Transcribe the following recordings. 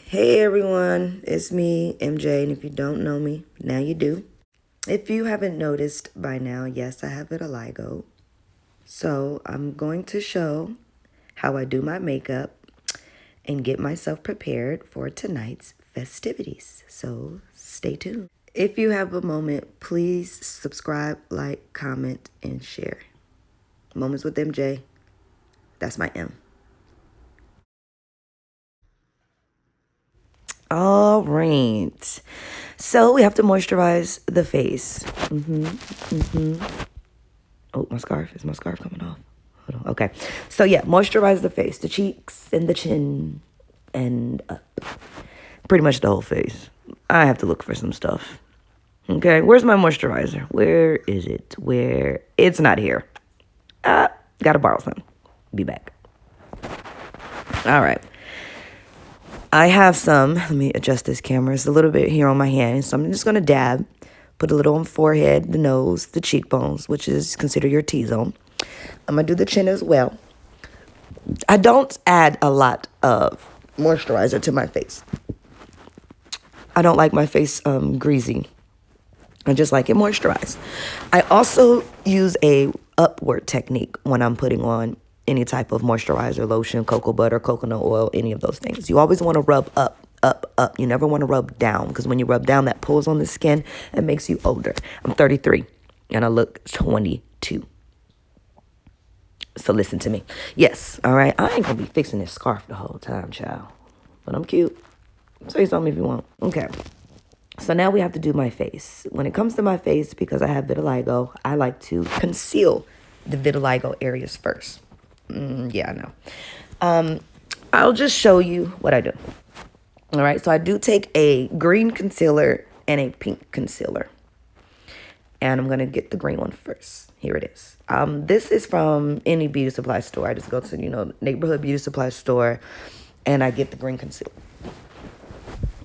Hey everyone, it's me, MJ, and if you don't know me, now you do. If you haven't noticed by now, yes, I have vitiligo. So I'm going to show how I do my makeup and get myself prepared for tonight's festivities. So stay tuned. If you have a moment, please subscribe, like, comment, and share. Moments with MJ, that's my M. All right. So we have to moisturize the face. Oh, my scarf. Is my scarf coming off? Hold on. Okay. So yeah, moisturize the face, the cheeks and the chin and up. Pretty much the whole face. I have to look for some stuff. Okay. Where's my moisturizer? Where is it? Where? It's not here. Gotta borrow some. Be back. All right. I have some. Let me adjust this camera. It's a little bit here on my hand. So I'm just going to dab. Put a little on forehead, the nose, the cheekbones, which is considered your T-zone. I'm going to do the chin as well. I don't add a lot of moisturizer to my face. I don't like my face greasy. I just like it moisturized. I also use a upward technique when I'm putting on any type of moisturizer, lotion, cocoa butter, coconut oil, any of those things. You always want to rub up, up, up. You never want to rub down because when you rub down, that pulls on the skin and makes you older. I'm 33 and I look 22. So listen to me. Yes, all right. I ain't going to be fixing this scarf the whole time, child. But I'm cute. Say something if you want. Okay. So now we have to do my face. When it comes to my face, because I have vitiligo, I like to conceal the vitiligo areas first. Yeah, I know. I'll just show you what I do. All right, so I do take a green concealer and a pink concealer. And I'm going to get the green one first. Here it is. This is from any beauty supply store. I just go to, neighborhood beauty supply store, and I get the green concealer.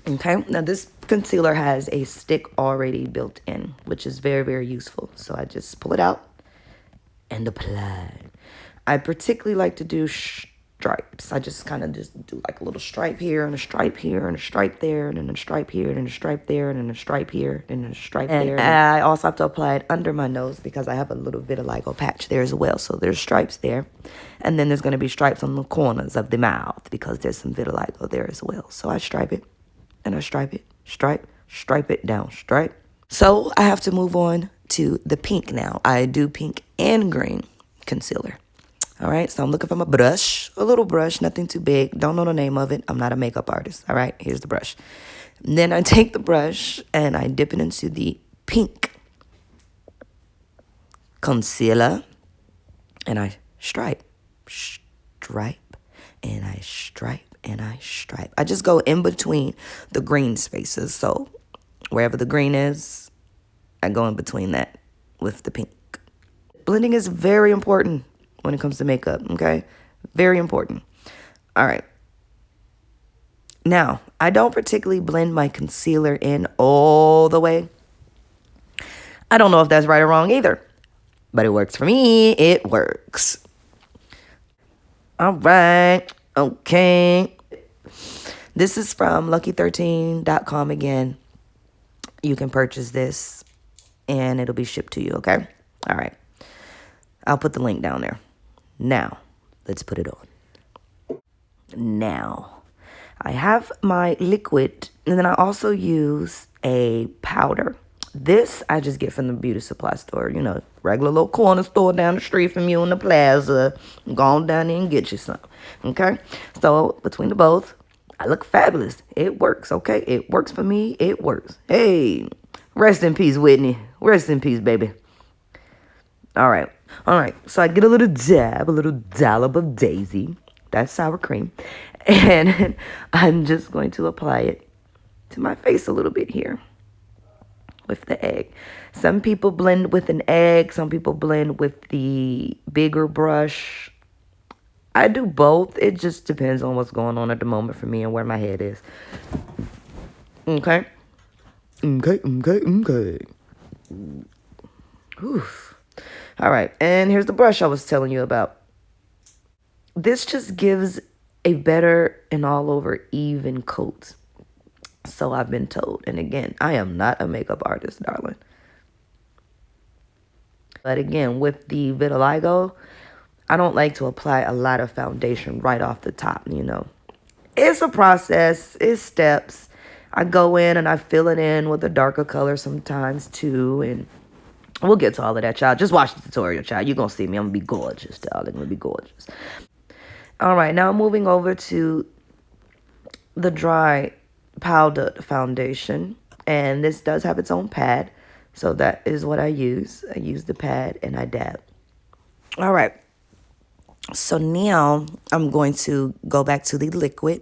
Okay, now this concealer has a stick already built in, which is very, very useful. So I just pull it out and apply. I particularly like to do stripes. I just kind of just do like a little stripe here and a stripe here and a stripe there and then a stripe here and then a stripe there and then a stripe here and then a stripe there. And I also have to apply it under my nose because I have a little vitiligo patch there as well. So there's stripes there. And then there's going to be stripes on the corners of the mouth because there's some vitiligo there as well. So I stripe it and I stripe it, stripe it down, stripe. So I have to move on to the pink now. I do pink and green concealer. All right, so I'm looking for my brush, a little brush, nothing too big. Don't know the name of it. I'm not a makeup artist. All right, here's the brush. And then I take the brush and I dip it into the pink concealer and I stripe, and I stripe, and I stripe. I just go in between the green spaces. So wherever the green is, I go in between that with the pink. Blending is very important when it comes to makeup, okay? Very important. All right. Now, I don't particularly blend my concealer in all the way. I don't know if that's right or wrong either, but it works for me. It works. All right. Okay. This is from lucky13.com again. You can purchase this and it'll be shipped to you, okay? All right. I'll put the link down there. Now, let's put it on. Now, I have my liquid, and then I also use a powder. This I just get from the beauty supply store, regular little corner store down the street from you in the plaza. Go on down there and get you some, okay? So, between the both, I look fabulous. It works, okay? It works for me. It works. Hey, rest in peace, Whitney. Rest in peace, baby. All right. So I get a little dab, a little dollop of Daisy. That's sour cream. And I'm just going to apply it to my face a little bit here with the egg. Some people blend with an egg. Some people blend with the bigger brush. I do both. It just depends on what's going on at the moment for me and where my head is. Okay. Oof. All right, and here's the brush I was telling you about. This just gives a better and all over even coat. So I've been told. And again, I am not a makeup artist, darling. But again, with the vitiligo, I don't like to apply a lot of foundation right off the top, you know. It's a process. It's steps. I go in and I fill it in with a darker color sometimes too. And we'll get to all of that, child. Just watch the tutorial, child. You're going to see me. I'm going to be gorgeous, child. I'm going to be gorgeous. All right, now moving over to the dry powdered foundation. And this does have its own pad. So that is what I use. I use the pad and I dab. All right. So now I'm going to go back to the liquid.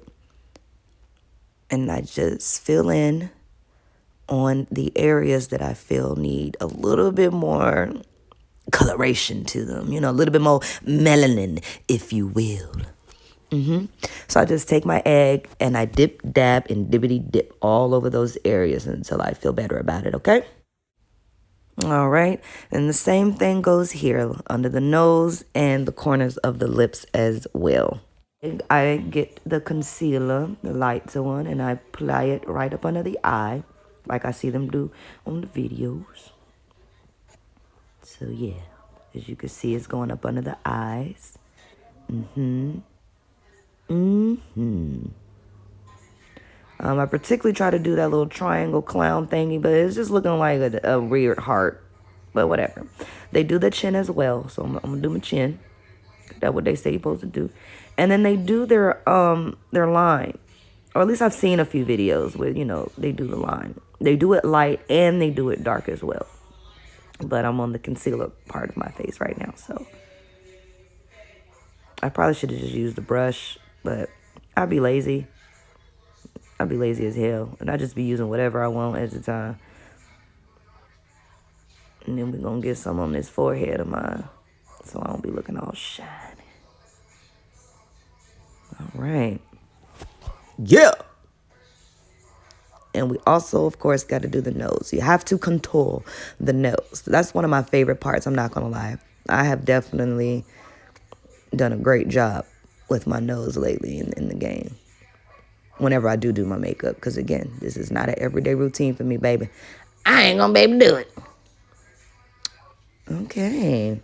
And I just fill in on the areas that I feel need a little bit more coloration to them. You know, a little bit more melanin, if you will. So I just take my egg and I dip, dab, and dippity dip all over those areas until I feel better about it, okay? All right. And the same thing goes here under the nose and the corners of the lips as well. I get the concealer, the lighter one, and I apply it right up under the eye, like I see them do on the videos. So yeah, as you can see, it's going up under the eyes. I particularly try to do that little triangle clown thingy, but it's just looking like a weird heart. But whatever. They do the chin as well, so I'm gonna do my chin. That's what they say you're supposed to do. And then they do their line. Or at least I've seen a few videos where, you know, they do the line. They do it light and they do it dark as well. But I'm on the concealer part of my face right now, so I probably should have just used the brush, but I'd be lazy. I'd be lazy as hell. And I'd just be using whatever I want at the time. And then we're going to get some on this forehead of mine, so I don't be looking all shiny. All right. Yeah. And we also, of course, got to do the nose. You have to contour the nose. That's one of my favorite parts, I'm not going to lie. I have definitely done a great job with my nose lately in the game. Whenever I do my makeup. Because, again, this is not an everyday routine for me, baby. I ain't going to be able to do it. Okay.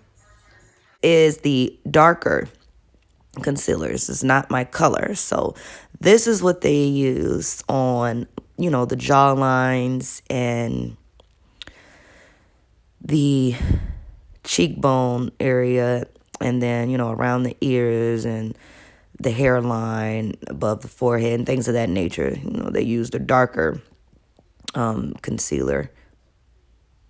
Is the darker concealers. It's not my color. So this is what they use on, you know, the jaw lines and the cheekbone area, and then, you know, around the ears and the hairline above the forehead and things of that nature. You know, they use the darker concealer,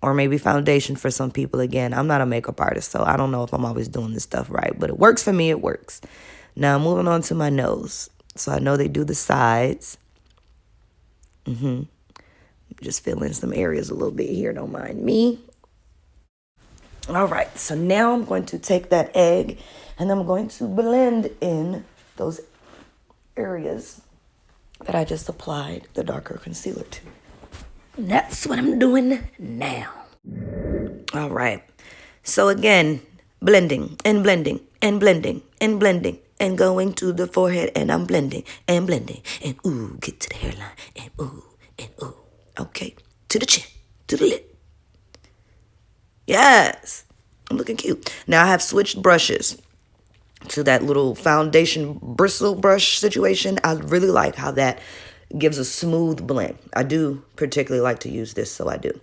or maybe foundation for some people. Again, I'm not a makeup artist, so I don't know if I'm always doing this stuff right, but it works for me. It works. Now moving on to my nose. So I know they do the sides. Just fill in some areas a little bit here, don't mind me. All right, so now I'm going to take that egg and I'm going to blend in those areas that I just applied the darker concealer to. And that's what I'm doing now. All right. So again, blending and blending and blending and blending and going to the forehead, and I'm blending and ooh, get to the hairline and ooh. Okay, to the chin, to the lip. Yes, I'm looking cute. Now I have switched brushes to that little foundation bristle brush situation. I really like how that gives a smooth blend. I do particularly like to use this, so I do.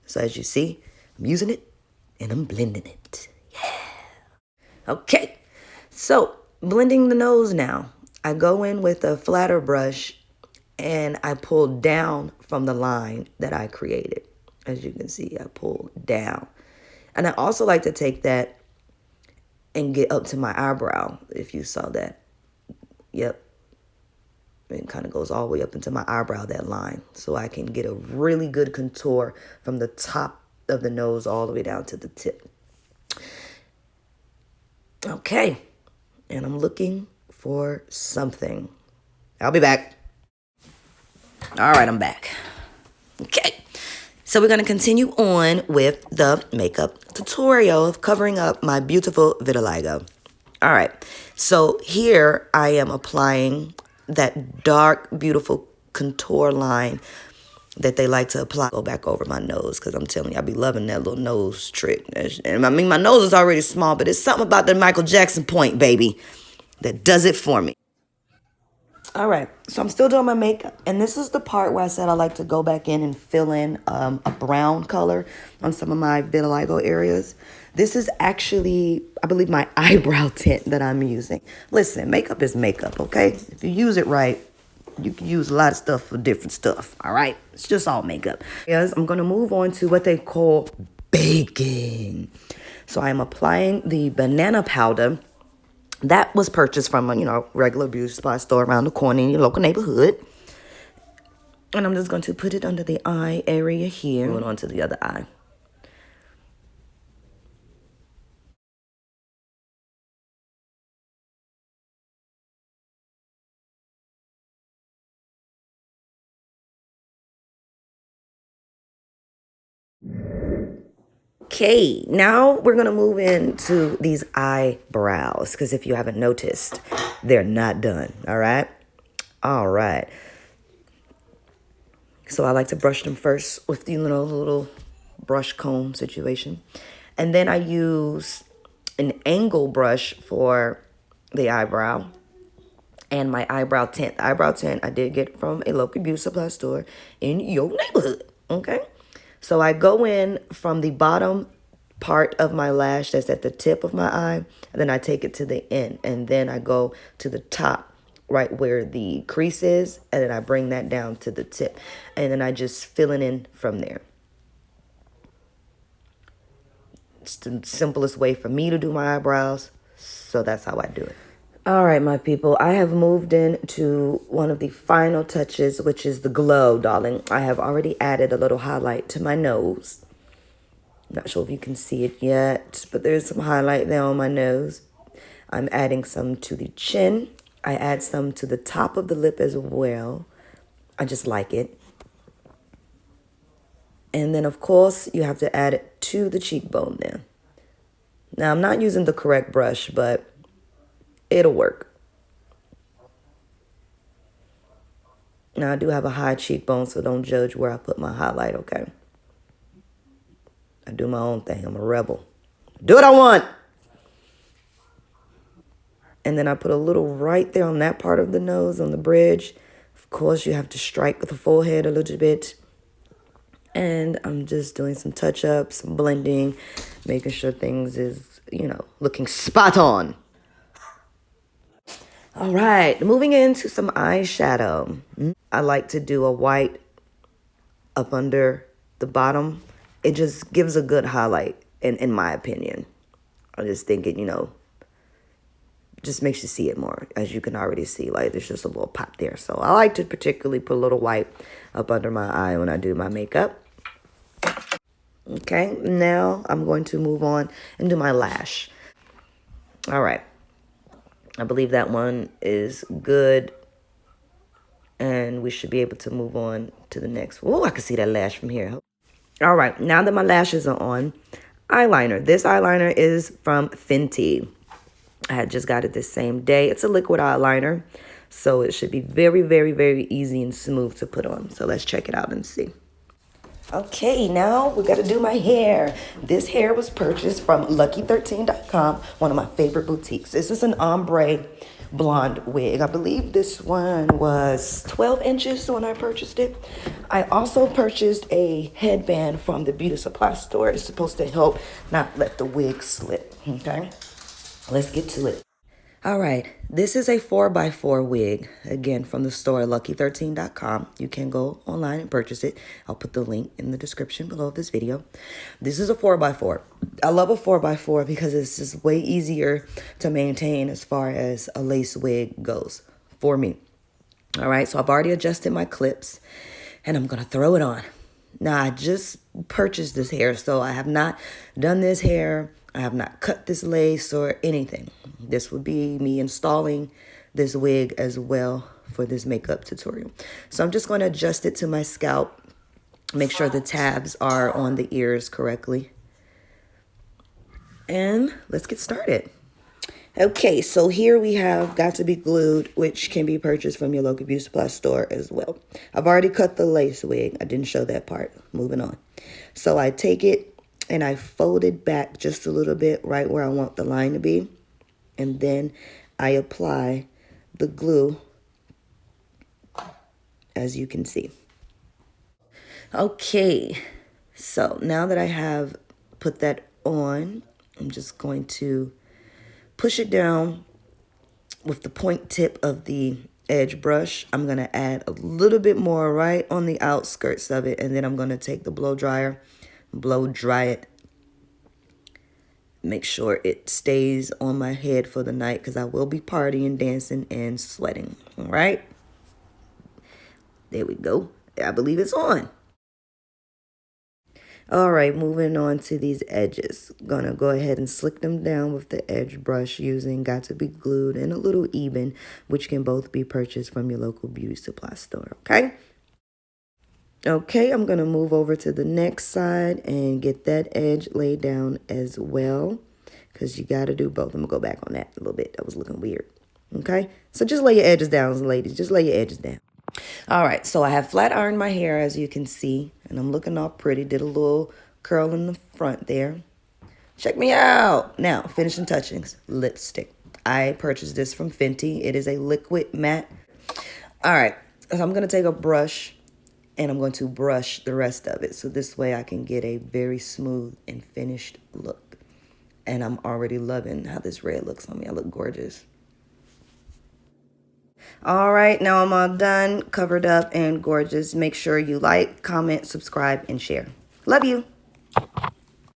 So as you see, I'm using it and I'm blending it. Yeah. Okay, so blending the nose now. I go in with a flatter brush and I pull down from the line that I created. As you can see, I pull down. And I also like to take that and get up to my eyebrow, if you saw that. Yep. It kind of goes all the way up into my eyebrow, that line. So I can get a really good contour from the top of the nose all the way down to the tip. Okay. And I'm looking for something. I'll be back. All right, I'm back. Okay. So we're going to continue on with the makeup tutorial of covering up my beautiful vitiligo. All right. So here I am applying that dark, beautiful contour line that they like to apply. Go back over my nose because I'm telling you, I be loving that little nose trick. And I mean, my nose is already small, but it's something about the Michael Jackson point, baby, that does it for me. All right, so I'm still doing my makeup, and this is the part where I said I like to go back in and fill in a brown color on some of my vitiligo areas. This is actually, I believe, my eyebrow tint that I'm using. Listen, makeup is makeup, okay? If you use it right, you can use a lot of stuff for different stuff, all right? It's just all makeup. Yes, I'm going to move on to what they call baking. So I'm applying the banana powder. That was purchased from a, regular beauty supply store around the corner in your local neighborhood. And I'm just going to put it under the eye area here. Moving on to the other eye. Okay, now we're going to move into these eyebrows. Because if you haven't noticed, they're not done. All right? All right. So I like to brush them first with the little brush comb situation. And then I use an angle brush for the eyebrow and my eyebrow tint. The eyebrow tint I did get from a local beauty supply store in your neighborhood, okay? So I go in from the bottom part of my lash that's at the tip of my eye, and then I take it to the end, and then I go to the top right where the crease is, and then I bring that down to the tip, and then I just fill it in from there. It's the simplest way for me to do my eyebrows, so that's how I do it. All right, my people, I have moved into one of the final touches, which is the glow, darling. I have already added a little highlight to my nose. Not sure if you can see it yet, but there's some highlight there on my nose. I'm adding some to the chin. I add some to the top of the lip as well. I just like it. And then, of course, you have to add it to the cheekbone there. Now, I'm not using the correct brush, but it'll work. Now, I do have a high cheekbone, so don't judge where I put my highlight, okay? I do my own thing. I'm a rebel. Do what I want. And then I put a little right there on that part of the nose, on the bridge. Of course, you have to strike the forehead a little bit. And I'm just doing some touch-ups, some blending, making sure things is, looking spot on. All right, moving into some eyeshadow. I like to do a white up under the bottom. It just gives a good highlight, in my opinion. I just think it, just makes you see it more. As you can already see, like, there's just a little pop there. So I like to particularly put a little white up under my eye when I do my makeup. Okay, now I'm going to move on and do my lash. All right. I believe that one is good. And we should be able to move on to the next. Oh, I can see that lash from here. All right, now that my lashes are on, eyeliner. This eyeliner is from Fenty. I had just got it this same day. It's a liquid eyeliner, so it should be very, very, very easy and smooth to put on. So let's check it out and see. Okay, now we got to do my hair. This hair was purchased from Lucky13.com, one of my favorite boutiques. This is an ombre blonde wig. I believe this one was 12 inches when I purchased it. I also purchased a headband from the beauty supply store. It's supposed to help not let the wig slip, okay? Let's get to it. All right, this is a 4x4 wig, again, from the store Lucky13.com. You can go online and purchase it. I'll put the link in the description below this video. This is a 4x4. I love a 4x4 because it's just way easier to maintain as far as a lace wig goes for me. All right, so I've already adjusted my clips, and I'm going to throw it on. Now, I just purchased this hair, so I have not done this hair. I have not cut this lace or anything. This would be me installing this wig as well for this makeup tutorial. So I'm just going to adjust it to my scalp. Make sure the tabs are on the ears correctly. And let's get started. Okay, so here we have Got to Be Glued, which can be purchased from your local beauty supply store as well. I've already cut the lace wig. I didn't show that part. Moving on. So I take it and I fold it back just a little bit right where I want the line to be. And then I apply the glue, as you can see. Okay, so now that I have put that on, I'm just going to push it down with the point tip of the edge brush. I'm going to add a little bit more right on the outskirts of it, and then I'm going to take the blow dryer, blow dry it. Make sure it stays on my head for the night because I will be partying, dancing, and sweating. All right. There we go. I believe it's on. All right, moving on to these edges. Gonna go ahead and slick them down with the edge brush using Got to Be Glued and a little Eben, which can both be purchased from your local beauty supply store, okay? Okay, I'm gonna move over to the next side and get that edge laid down as well, because you gotta do both. I'm gonna go back on that a little bit. That was looking weird, okay? So just lay your edges down, ladies. Just lay your edges down. All right, so I have flat ironed my hair, as you can see, and I'm looking all pretty. Did a little curl in the front there. Check me out. Now, finishing touchings, lipstick. I purchased this from Fenty. It is a liquid matte. All right, so I'm going to take a brush, and I'm going to brush the rest of it. So this way I can get a very smooth and finished look. And I'm already loving how this red looks on me. I look gorgeous. All right, now I'm all done, covered up, and gorgeous. Make sure you like, comment, subscribe, and share. Love you.